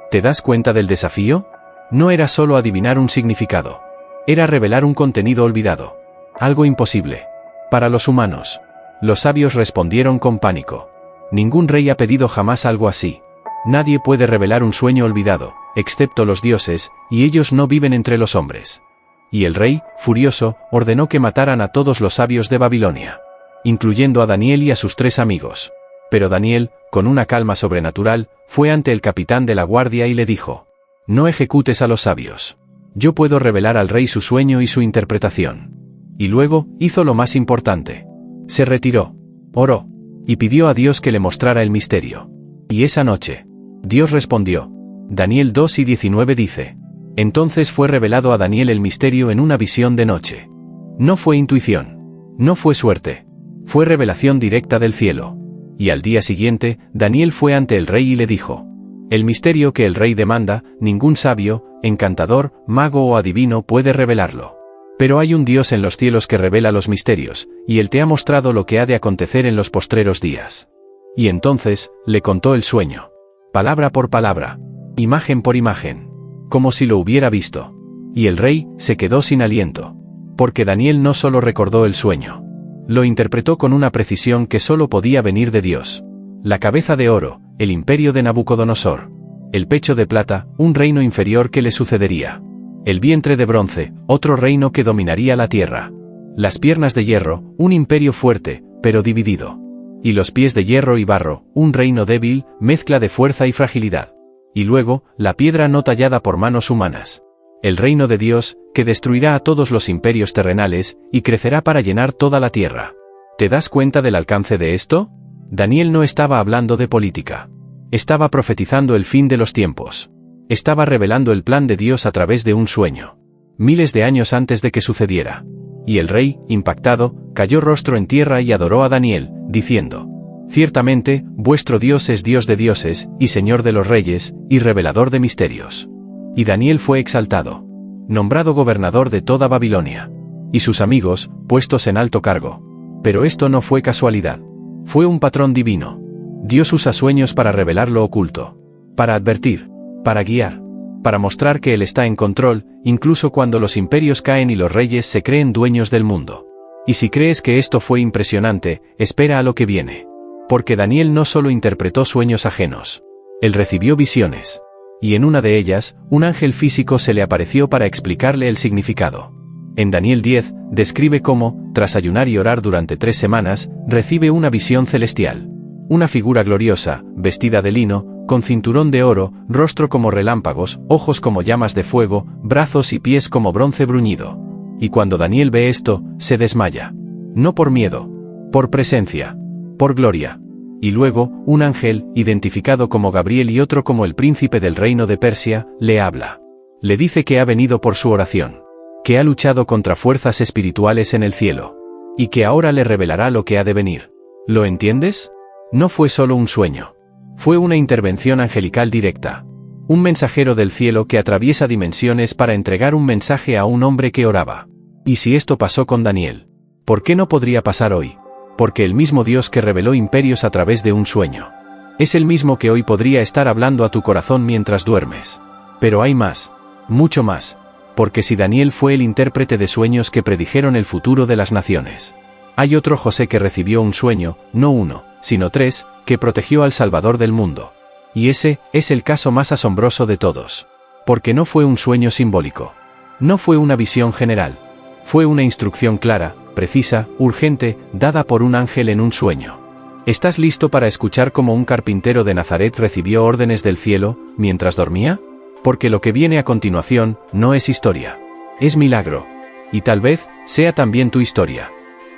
S2: ¿Te das cuenta del desafío? No era solo adivinar un significado. Era revelar un contenido olvidado. Algo imposible. Para los humanos. Los sabios respondieron con pánico. Ningún rey ha pedido jamás algo así. Nadie puede revelar un sueño olvidado, excepto los dioses, y ellos no viven entre los hombres. Y el rey, furioso, ordenó que mataran a todos los sabios de Babilonia, incluyendo a Daniel y a sus 3 amigos. Pero Daniel, con una calma sobrenatural, fue ante el capitán de la guardia y le dijo: no ejecutes a los sabios. Yo puedo revelar al rey su sueño y su interpretación. Y luego, hizo lo más importante. Se retiró, oró, y pidió a Dios que le mostrara el misterio. Y esa noche, Dios respondió. Daniel 2:19 dice: entonces fue revelado a Daniel el misterio en una visión de noche. No fue intuición. No fue suerte. Fue revelación directa del cielo. Y al día siguiente, Daniel fue ante el rey y le dijo: el misterio que el rey demanda, ningún sabio, encantador, mago o adivino puede revelarlo. Pero hay un Dios en los cielos que revela los misterios, y él te ha mostrado lo que ha de acontecer en los postreros días. Y entonces, le contó el sueño. Palabra por palabra. Imagen por imagen. Como si lo hubiera visto. Y el rey se quedó sin aliento. Porque Daniel no solo recordó el sueño. Lo interpretó con una precisión que solo podía venir de Dios. La cabeza de oro, el imperio de Nabucodonosor. El pecho de plata, un reino inferior que le sucedería. El vientre de bronce, otro reino que dominaría la tierra. Las piernas de hierro, un imperio fuerte, pero dividido. Y los pies de hierro y barro, un reino débil, mezcla de fuerza y fragilidad. Y luego, la piedra no tallada por manos humanas. El reino de Dios, que destruirá a todos los imperios terrenales, y crecerá para llenar toda la tierra. ¿Te das cuenta del alcance de esto? Daniel no estaba hablando de política. Estaba profetizando el fin de los tiempos. Estaba revelando el plan de Dios a través de un sueño. Miles de años antes de que sucediera. Y el rey, impactado, cayó rostro en tierra y adoró a Daniel, diciendo: Ciertamente, vuestro Dios es Dios de dioses, y Señor de los reyes, y revelador de misterios. Y Daniel fue exaltado, nombrado gobernador de toda Babilonia. Y sus amigos, puestos en alto cargo. Pero esto no fue casualidad. Fue un patrón divino. Dios usa sueños para revelar lo oculto. Para advertir. Para guiar. Para mostrar que Él está en control, incluso cuando los imperios caen y los reyes se creen dueños del mundo. Y si crees que esto fue impresionante, espera a lo que viene. Porque Daniel no solo interpretó sueños ajenos. Él recibió visiones. Y en una de ellas, un ángel físico se le apareció para explicarle el significado. En Daniel 10, describe cómo, tras ayunar y orar durante 3 semanas, recibe una visión celestial. Una figura gloriosa, vestida de lino, con cinturón de oro, rostro como relámpagos, ojos como llamas de fuego, brazos y pies como bronce bruñido. Y cuando Daniel ve esto, se desmaya. No por miedo, por presencia, por gloria. Y luego, un ángel, identificado como Gabriel y otro como el príncipe del reino de Persia, le habla. Le dice que ha venido por su oración. Que ha luchado contra fuerzas espirituales en el cielo. Y que ahora le revelará lo que ha de venir. ¿Lo entiendes? No fue solo un sueño. Fue una intervención angelical directa. Un mensajero del cielo que atraviesa dimensiones para entregar un mensaje a un hombre que oraba. ¿Y si esto pasó con Daniel? ¿Por qué no podría pasar hoy? Porque el mismo Dios que reveló imperios a través de un sueño. Es el mismo que hoy podría estar hablando a tu corazón mientras duermes. Pero hay más. Mucho más. Porque si Daniel fue el intérprete de sueños que predijeron el futuro de las naciones. Hay otro José que recibió un sueño, no 1, sino 3, que protegió al Salvador del mundo. Y ese es el caso más asombroso de todos. Porque no fue un sueño simbólico. No fue una visión general. Fue una instrucción clara, precisa, urgente, dada por un ángel en un sueño. ¿Estás listo para escuchar cómo un carpintero de Nazaret recibió órdenes del cielo, mientras dormía? Porque lo que viene a continuación, no es historia. Es milagro. Y tal vez, sea también tu historia.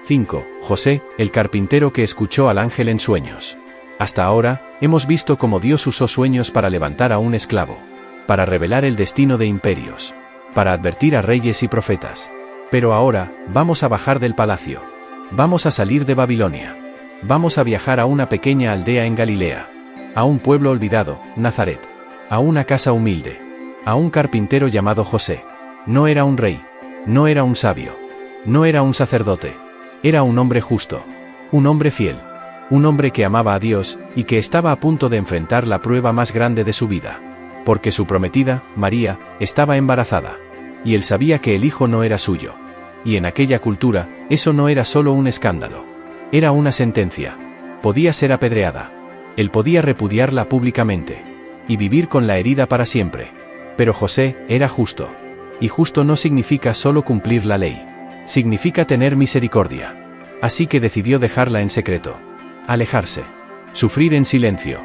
S2: 5. José, el carpintero que escuchó al ángel en sueños. Hasta ahora, hemos visto cómo Dios usó sueños para levantar a un esclavo. Para revelar el destino de imperios. Para advertir a reyes y profetas. Pero ahora, vamos a bajar del palacio. Vamos a salir de Babilonia. Vamos a viajar a una pequeña aldea en Galilea. A un pueblo olvidado, Nazaret. A una casa humilde. A un carpintero llamado José. No era un rey. No era un sabio. No era un sacerdote. Era un hombre justo. Un hombre fiel. Un hombre que amaba a Dios, y que estaba a punto de enfrentar la prueba más grande de su vida. Porque su prometida, María, estaba embarazada. Y él sabía que el hijo no era suyo. Y en aquella cultura, eso no era solo un escándalo. Era una sentencia. Podía ser apedreada. Él podía repudiarla públicamente. Y vivir con la herida para siempre. Pero José era justo. Y justo no significa solo cumplir la ley. Significa tener misericordia. Así que decidió dejarla en secreto. Alejarse. Sufrir en silencio.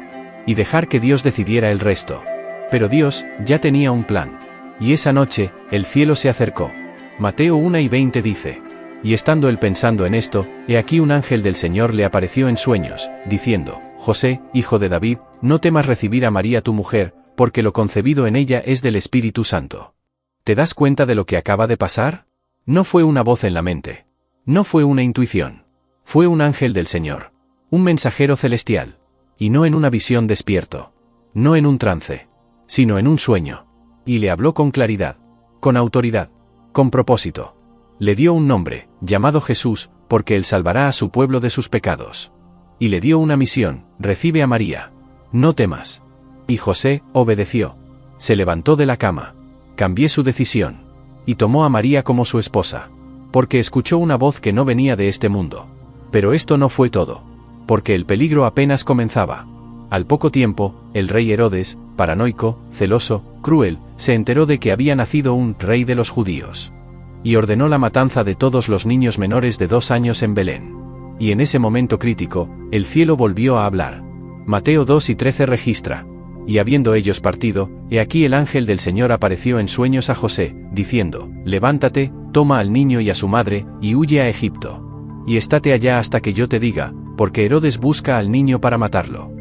S2: Y dejar que Dios decidiera el resto. Pero Dios ya tenía un plan. Y esa noche, el cielo se acercó. Mateo 1:20 dice. Y estando él pensando en esto, he aquí un ángel del Señor le apareció en sueños, diciendo: José, hijo de David, no temas recibir a María tu mujer, porque lo concebido en ella es del Espíritu Santo. ¿Te das cuenta de lo que acaba de pasar? No fue una voz en la mente. No fue una intuición. Fue un ángel del Señor. Un mensajero celestial. Y no en una visión despierto. No en un trance. Sino en un sueño. Y le habló con claridad. Con autoridad. Con propósito. Le dio un nombre, llamado Jesús, porque él salvará a su pueblo de sus pecados. Y le dio una misión: recibe a María. No temas. Y José obedeció. Se levantó de la cama. Cambió su decisión. Y tomó a María como su esposa. Porque escuchó una voz que no venía de este mundo. Pero esto no fue todo. Porque el peligro apenas comenzaba. Al poco tiempo, el rey Herodes, paranoico, celoso, cruel, se enteró de que había nacido un rey de los judíos. Y ordenó la matanza de todos los niños menores de 2 años en Belén. Y en ese momento crítico, el cielo volvió a hablar. Mateo 2:13 registra. Y habiendo ellos partido, he aquí el ángel del Señor apareció en sueños a José, diciendo, levántate, toma al niño y a su madre, y huye a Egipto. Y estate allá hasta que yo te diga, porque Herodes busca al niño para matarlo.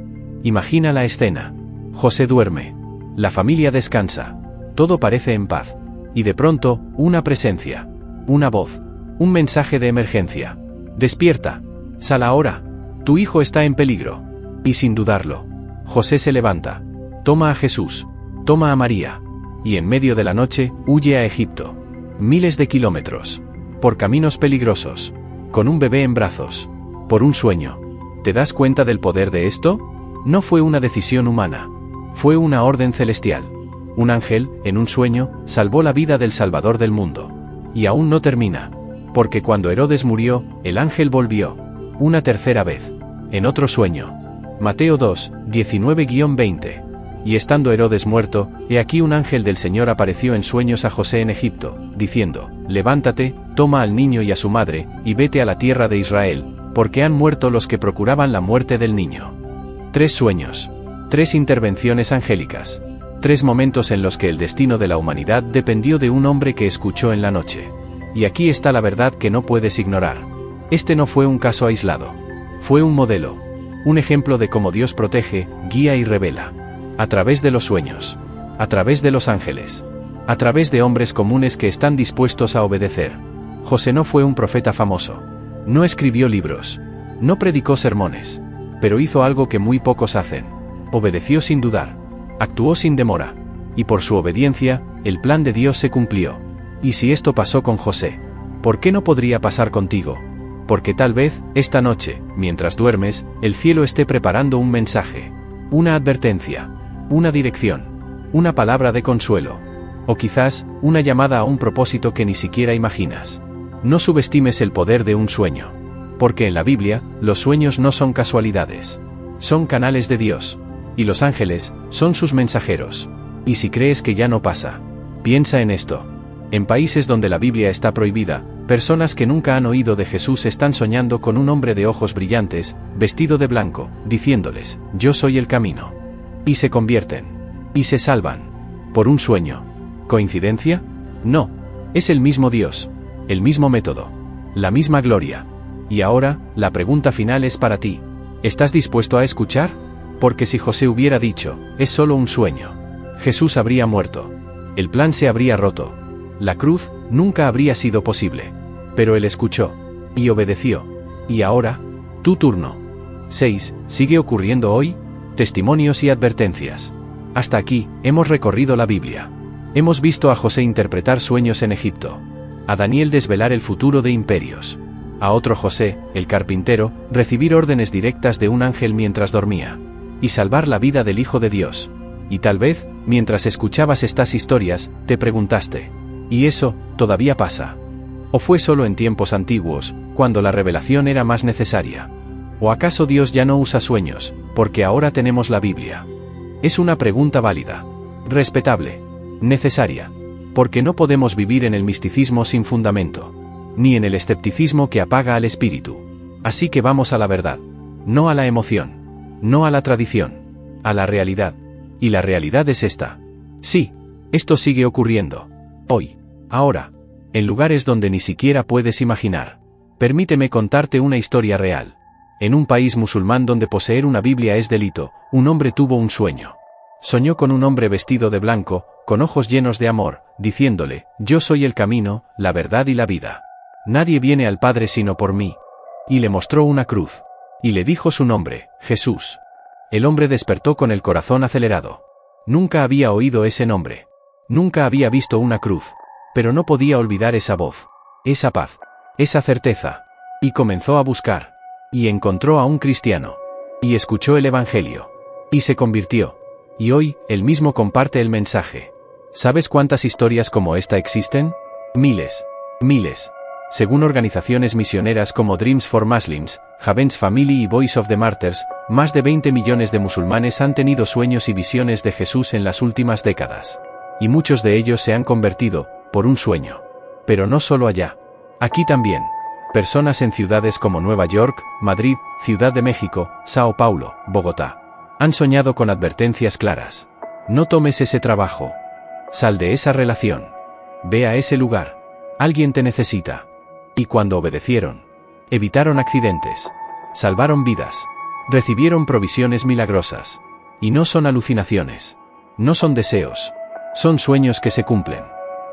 S2: Imagina la escena. José duerme. La familia descansa. Todo parece en paz. Y de pronto, una presencia. Una voz. Un mensaje de emergencia. Despierta. Sal ahora. Tu hijo está en peligro. Y sin dudarlo, José se levanta. Toma a Jesús. Toma a María. Y en medio de la noche, huye a Egipto. Miles de kilómetros. Por caminos peligrosos. Con un bebé en brazos. Por un sueño. ¿Te das cuenta del poder de esto? No fue una decisión humana. Fue una orden celestial. Un ángel, en un sueño, salvó la vida del Salvador del mundo. Y aún no termina. Porque cuando Herodes murió, el ángel volvió. Una tercera vez. En otro sueño. Mateo 2, 19-20. Y estando Herodes muerto, he aquí un ángel del Señor apareció en sueños a José en Egipto, diciendo, levántate, toma al niño y a su madre, y vete a la tierra de Israel, porque han muerto los que procuraban la muerte del niño. 3 sueños. 3 intervenciones angélicas. 3 momentos en los que el destino de la humanidad dependió de un hombre que escuchó en la noche. Y aquí está la verdad que no puedes ignorar. Este no fue un caso aislado. Fue un modelo. Un ejemplo de cómo Dios protege, guía y revela. A través de los sueños. A través de los ángeles. A través de hombres comunes que están dispuestos a obedecer. José no fue un profeta famoso. No escribió libros. No predicó sermones. Pero hizo algo que muy pocos hacen. Obedeció sin dudar. Actuó sin demora. Y por su obediencia, el plan de Dios se cumplió. Y si esto pasó con José, ¿por qué no podría pasar contigo? Porque tal vez, esta noche, mientras duermes, el cielo esté preparando un mensaje. Una advertencia. Una dirección. Una palabra de consuelo. O quizás, una llamada a un propósito que ni siquiera imaginas. No subestimes el poder de un sueño. Porque en la Biblia, los sueños no son casualidades. Son canales de Dios. Y los ángeles, son sus mensajeros. Y si crees que ya no pasa, piensa en esto. En países donde la Biblia está prohibida, personas que nunca han oído de Jesús están soñando con un hombre de ojos brillantes, vestido de blanco, diciéndoles, yo soy el camino. Y se convierten. Y se salvan. Por un sueño. ¿Coincidencia? No. Es el mismo Dios. El mismo método. La misma gloria. Y ahora, la pregunta final es para ti. ¿Estás dispuesto a escuchar? Porque si José hubiera dicho, es solo un sueño, Jesús habría muerto. El plan se habría roto. La cruz nunca habría sido posible. Pero él escuchó. Y obedeció. Y ahora, tu turno. 6. ¿Sigue ocurriendo hoy? Testimonios y advertencias. Hasta aquí, hemos recorrido la Biblia. Hemos visto a José interpretar sueños en Egipto. A Daniel desvelar el futuro de imperios. A otro José, el carpintero, recibir órdenes directas de un ángel mientras dormía. Y salvar la vida del Hijo de Dios. Y tal vez, mientras escuchabas estas historias, te preguntaste, ¿y eso, todavía pasa? ¿O fue solo en tiempos antiguos, cuando la revelación era más necesaria? ¿O acaso Dios ya no usa sueños, porque ahora tenemos la Biblia? Es una pregunta válida, respetable, necesaria, porque no podemos vivir en el misticismo sin fundamento, ni en el escepticismo que apaga al espíritu. Así que vamos a la verdad, no a la emoción, no a la tradición, a la realidad. Y la realidad es esta. Sí, esto sigue ocurriendo. Hoy, ahora, en lugares donde ni siquiera puedes imaginar. Permíteme contarte una historia real. En un país musulmán donde poseer una Biblia es delito, un hombre tuvo un sueño. Soñó con un hombre vestido de blanco, con ojos llenos de amor, diciéndole, yo soy el camino, la verdad y la vida. Nadie viene al Padre sino por mí. Y le mostró una cruz. Y le dijo su nombre, Jesús. El hombre despertó con el corazón acelerado. Nunca había oído ese nombre. Nunca había visto una cruz. Pero no podía olvidar esa voz, esa paz, esa certeza. Y comenzó a buscar. Y encontró a un cristiano. Y escuchó el Evangelio. Y se convirtió. Y hoy, él mismo comparte el mensaje. ¿Sabes cuántas historias como esta existen? Miles. Miles. Según organizaciones misioneras como Dreams for Muslims, Haven's Family y Voice of the Martyrs, más de 20 millones de musulmanes han tenido sueños y visiones de Jesús en las últimas décadas. Y muchos de ellos se han convertido, por un sueño. Pero no solo allá. Aquí también. Personas en ciudades como Nueva York, Madrid, Ciudad de México, Sao Paulo, Bogotá. Han soñado con advertencias claras. No tomes ese trabajo. Sal de esa relación. Ve a ese lugar. Alguien te necesita. Y cuando obedecieron, evitaron accidentes. Salvaron vidas. Recibieron provisiones milagrosas. Y no son alucinaciones. No son deseos. Son sueños que se cumplen.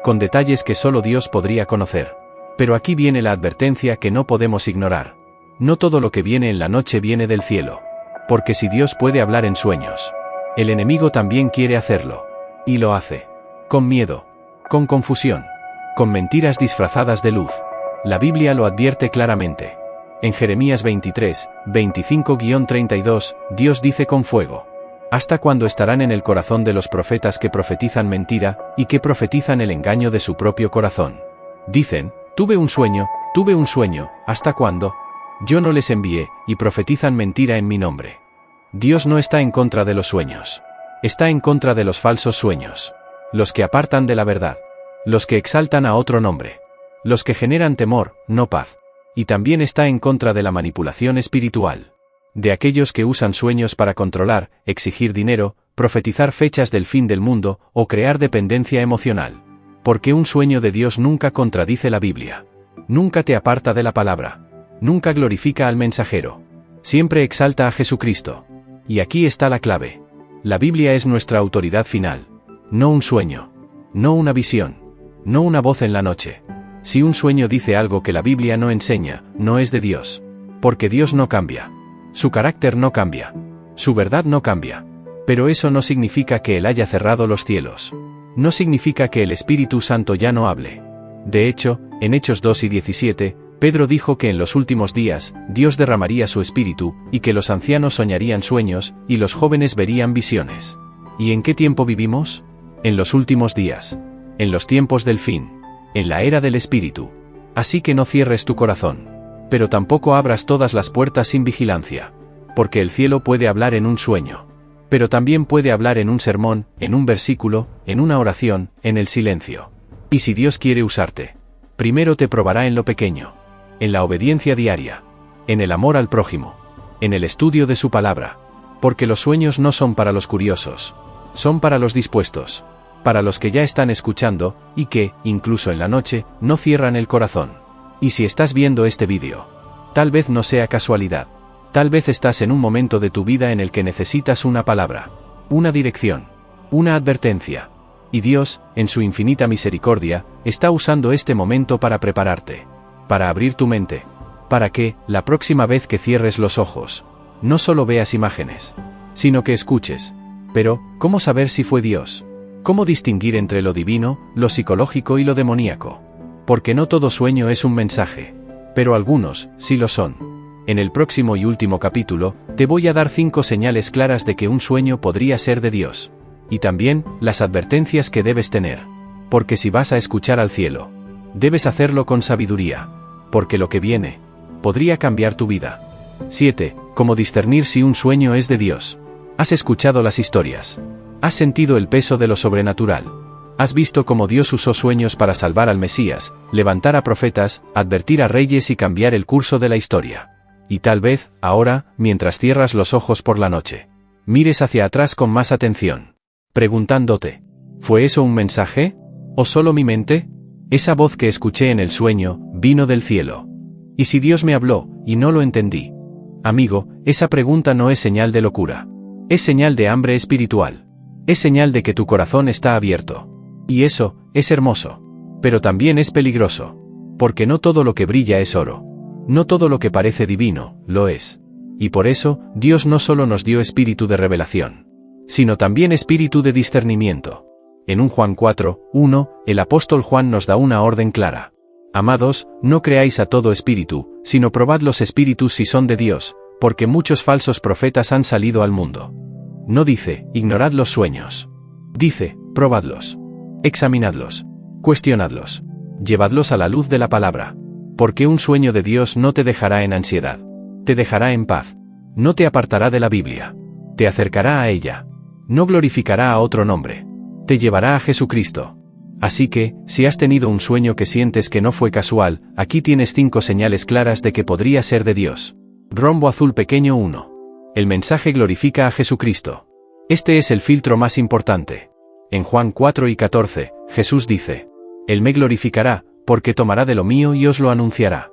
S2: Con detalles que solo Dios podría conocer. Pero aquí viene la advertencia que no podemos ignorar. No todo lo que viene en la noche viene del cielo. Porque si Dios puede hablar en sueños, el enemigo también quiere hacerlo. Y lo hace. Con miedo. Con confusión. Con mentiras disfrazadas de luz. La Biblia lo advierte claramente. En Jeremías 23, 25-32, Dios dice con fuego. ¿Hasta cuándo estarán en el corazón de los profetas que profetizan mentira, y que profetizan el engaño de su propio corazón? Dicen, tuve un sueño, ¿hasta cuándo? Yo no les envié, y profetizan mentira en mi nombre. Dios no está en contra de los sueños. Está en contra de los falsos sueños. Los que apartan de la verdad. Los que exaltan a otro nombre. Los que generan temor, no paz. Y también está en contra de la manipulación espiritual. De aquellos que usan sueños para controlar, exigir dinero, profetizar fechas del fin del mundo, o crear dependencia emocional. Porque un sueño de Dios nunca contradice la Biblia. Nunca te aparta de la palabra. Nunca glorifica al mensajero. Siempre exalta a Jesucristo. Y aquí está la clave. La Biblia es nuestra autoridad final. No un sueño. No una visión. No una voz en la noche. Si un sueño dice algo que la Biblia no enseña, no es de Dios. Porque Dios no cambia. Su carácter no cambia. Su verdad no cambia. Pero eso no significa que Él haya cerrado los cielos. No significa que el Espíritu Santo ya no hable. De hecho, en Hechos 2 y 17, Pedro dijo que en los últimos días, Dios derramaría su Espíritu, y que los ancianos soñarían sueños, y los jóvenes verían visiones. ¿Y en qué tiempo vivimos? En los últimos días. En los tiempos del fin. En la era del Espíritu. Así que no cierres tu corazón. Pero tampoco abras todas las puertas sin vigilancia. Porque el cielo puede hablar en un sueño. Pero también puede hablar en un sermón, en un versículo, en una oración, en el silencio. Y si Dios quiere usarte, primero te probará en lo pequeño. En la obediencia diaria. En el amor al prójimo. En el estudio de su palabra. Porque los sueños no son para los curiosos. Son para los dispuestos. Para los que ya están escuchando, y que, incluso en la noche, no cierran el corazón. Y si estás viendo este vídeo, tal vez no sea casualidad. Tal vez estás en un momento de tu vida en el que necesitas una palabra, una dirección, una advertencia. Y Dios, en su infinita misericordia, está usando este momento para prepararte, para abrir tu mente, para que, la próxima vez que cierres los ojos, no solo veas imágenes, sino que escuches. Pero, ¿cómo saber si fue Dios? ¿Cómo distinguir entre lo divino, lo psicológico y lo demoníaco? Porque no todo sueño es un mensaje. Pero algunos, sí lo son. En el próximo y último capítulo, te voy a dar 5 señales claras de que un sueño podría ser de Dios. Y también, las advertencias que debes tener. Porque si vas a escuchar al cielo, debes hacerlo con sabiduría. Porque lo que viene, podría cambiar tu vida. 7. Cómo discernir si un sueño es de Dios. Has escuchado las historias. Has sentido el peso de lo sobrenatural. Has visto cómo Dios usó sueños para salvar al Mesías, levantar a profetas, advertir a reyes y cambiar el curso de la historia. Y tal vez, ahora, mientras cierras los ojos por la noche, mires hacia atrás con más atención, preguntándote, ¿fue eso un mensaje? ¿O solo mi mente? Esa voz que escuché en el sueño, vino del cielo. ¿Y si Dios me habló, y no lo entendí? Amigo, esa pregunta no es señal de locura. Es señal de hambre espiritual. Es señal de que tu corazón está abierto. Y eso, es hermoso. Pero también es peligroso. Porque no todo lo que brilla es oro. No todo lo que parece divino, lo es. Y por eso, Dios no solo nos dio espíritu de revelación, sino también espíritu de discernimiento. En 1 Juan 4, 1, el apóstol Juan nos da una orden clara. Amados, no creáis a todo espíritu, sino probad los espíritus si son de Dios, porque muchos falsos profetas han salido al mundo. No dice, ignorad los sueños. Dice, probadlos. Examinadlos. Cuestionadlos. Llevadlos a la luz de la palabra. Porque un sueño de Dios no te dejará en ansiedad. Te dejará en paz. No te apartará de la Biblia. Te acercará a ella. No glorificará a otro nombre. Te llevará a Jesucristo. Así que, si has tenido un sueño que sientes que no fue casual, aquí tienes 5 señales claras de que podría ser de Dios. Rombo azul pequeño 1. El mensaje glorifica a Jesucristo. Este es el filtro más importante. En Juan 4:14, Jesús dice: Él me glorificará, porque tomará de lo mío y os lo anunciará.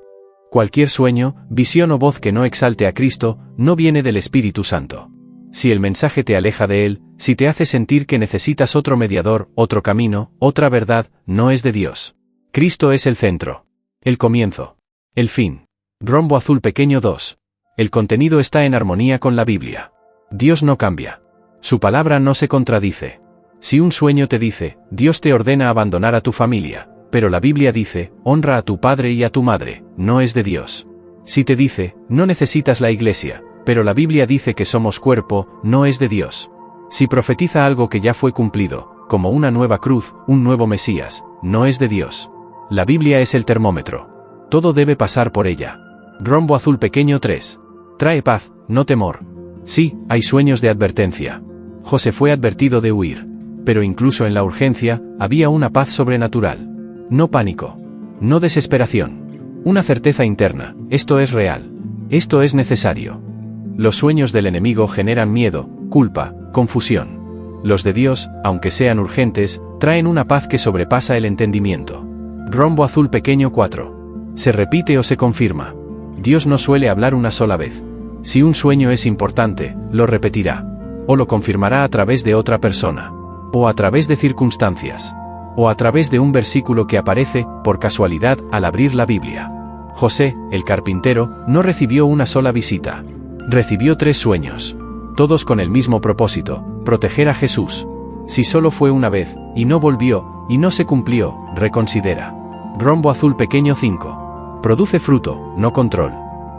S2: Cualquier sueño, visión o voz que no exalte a Cristo, no viene del Espíritu Santo. Si el mensaje te aleja de Él, si te hace sentir que necesitas otro mediador, otro camino, otra verdad, no es de Dios. Cristo es el centro. El comienzo. El fin. Rombo azul pequeño 2. El contenido está en armonía con la Biblia. Dios no cambia. Su palabra no se contradice. Si un sueño te dice, Dios te ordena abandonar a tu familia, pero la Biblia dice, honra a tu padre y a tu madre, no es de Dios. Si te dice, no necesitas la iglesia, pero la Biblia dice que somos cuerpo, no es de Dios. Si profetiza algo que ya fue cumplido, como una nueva cruz, un nuevo Mesías, no es de Dios. La Biblia es el termómetro. Todo debe pasar por ella. Rombo azul pequeño 3. Trae paz, no temor. Sí, hay sueños de advertencia. José fue advertido de huir. Pero incluso en la urgencia, había una paz sobrenatural. No pánico. No desesperación. Una certeza interna, esto es real. Esto es necesario. Los sueños del enemigo generan miedo, culpa, confusión. Los de Dios, aunque sean urgentes, traen una paz que sobrepasa el entendimiento. Rombo azul pequeño 4. Se repite o se confirma. Dios no suele hablar una sola vez. Si un sueño es importante, lo repetirá. O lo confirmará a través de otra persona. O a través de circunstancias. O a través de un versículo que aparece, por casualidad, al abrir la Biblia. José, el carpintero, no recibió una sola visita. Recibió 3 sueños. Todos con el mismo propósito, proteger a Jesús. Si solo fue una vez, y no volvió, y no se cumplió, reconsidera. Rombo azul pequeño 5. Produce fruto, no control.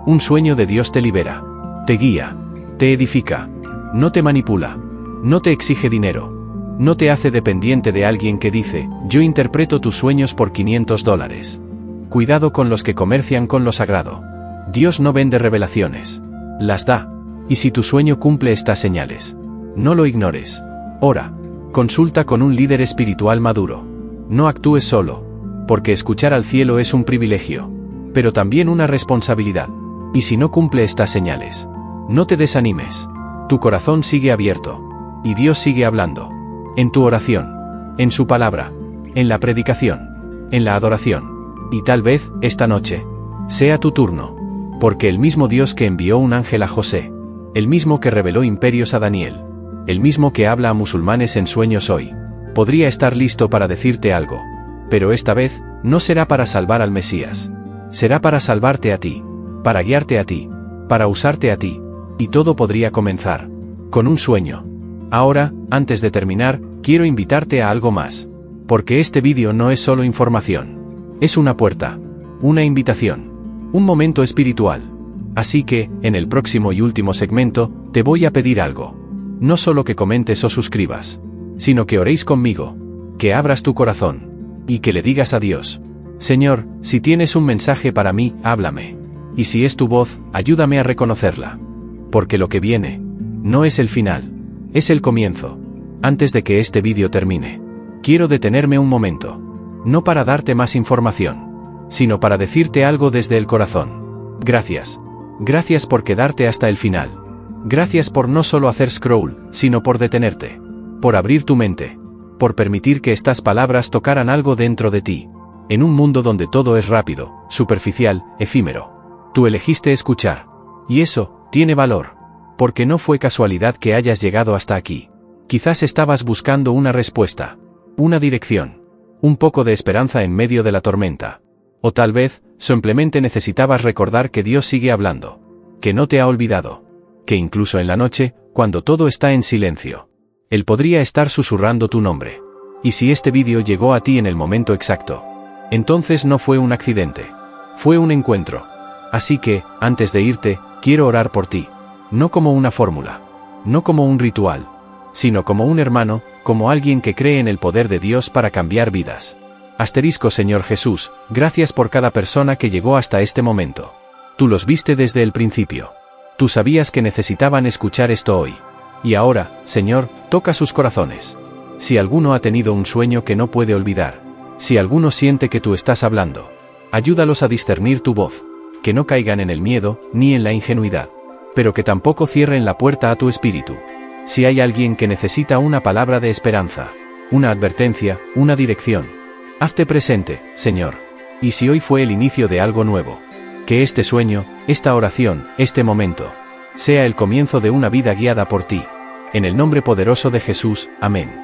S2: Un sueño de Dios te libera. Te guía. Te edifica. No te manipula. No te exige dinero. No te hace dependiente de alguien que dice, yo interpreto tus sueños por $500. Cuidado con los que comercian con lo sagrado. Dios no vende revelaciones. Las da. Y si tu sueño cumple estas señales, no lo ignores. Ora. Consulta con un líder espiritual maduro. No actúes solo. Porque escuchar al cielo es un privilegio. Pero también una responsabilidad. Y si no cumple estas señales, no te desanimes. Tu corazón sigue abierto. Y Dios sigue hablando. En tu oración. En su palabra. En la predicación. En la adoración. Y tal vez, esta noche, sea tu turno. Porque el mismo Dios que envió un ángel a José, el mismo que reveló imperios a Daniel, el mismo que habla a musulmanes en sueños hoy, podría estar listo para decirte algo. Pero esta vez, no será para salvar al Mesías. Será para salvarte a ti. Para guiarte a ti. Para usarte a ti. Y todo podría comenzar con un sueño. Ahora, antes de terminar, quiero invitarte a algo más. Porque este vídeo no es solo información. Es una puerta. Una invitación. Un momento espiritual. Así que, en el próximo y último segmento, te voy a pedir algo. No solo que comentes o suscribas, sino que oréis conmigo. Que abras tu corazón. Y que le digas a Dios: Señor, si tienes un mensaje para mí, háblame. Y si es tu voz, ayúdame a reconocerla. Porque lo que viene no es el final. Es el comienzo. Antes de que este vídeo termine, quiero detenerme un momento. No para darte más información, sino para decirte algo desde el corazón. Gracias. Gracias por quedarte hasta el final. Gracias por no solo hacer scroll, sino por detenerte. Por abrir tu mente. Por permitir que estas palabras tocaran algo dentro de ti. En un mundo donde todo es rápido, superficial, efímero. Tú elegiste escuchar. Y eso tiene valor. Porque no fue casualidad que hayas llegado hasta aquí. Quizás estabas buscando una respuesta. Una dirección. Un poco de esperanza en medio de la tormenta. O tal vez, simplemente necesitabas recordar que Dios sigue hablando. Que no te ha olvidado. Que incluso en la noche, cuando todo está en silencio, Él podría estar susurrando tu nombre. Y si este vídeo llegó a ti en el momento exacto, entonces no fue un accidente. Fue un encuentro. Así que, antes de irte, quiero orar por ti. No como una fórmula. No como un ritual. Sino como un hermano, como alguien que cree en el poder de Dios para cambiar vidas. Asterisco Señor Jesús, gracias por cada persona que llegó hasta este momento. Tú los viste desde el principio. Tú sabías que necesitaban escuchar esto hoy. Y ahora, Señor, toca sus corazones. Si alguno ha tenido un sueño que no puede olvidar, si alguno siente que tú estás hablando, ayúdalos a discernir tu voz, que no caigan en el miedo, ni en la ingenuidad, pero que tampoco cierren la puerta a tu espíritu. Si hay alguien que necesita una palabra de esperanza, una advertencia, una dirección, hazte presente, Señor. Y si hoy fue el inicio de algo nuevo, que este sueño, esta oración, este momento, sea el comienzo de una vida guiada por ti. En el nombre poderoso de Jesús, amén.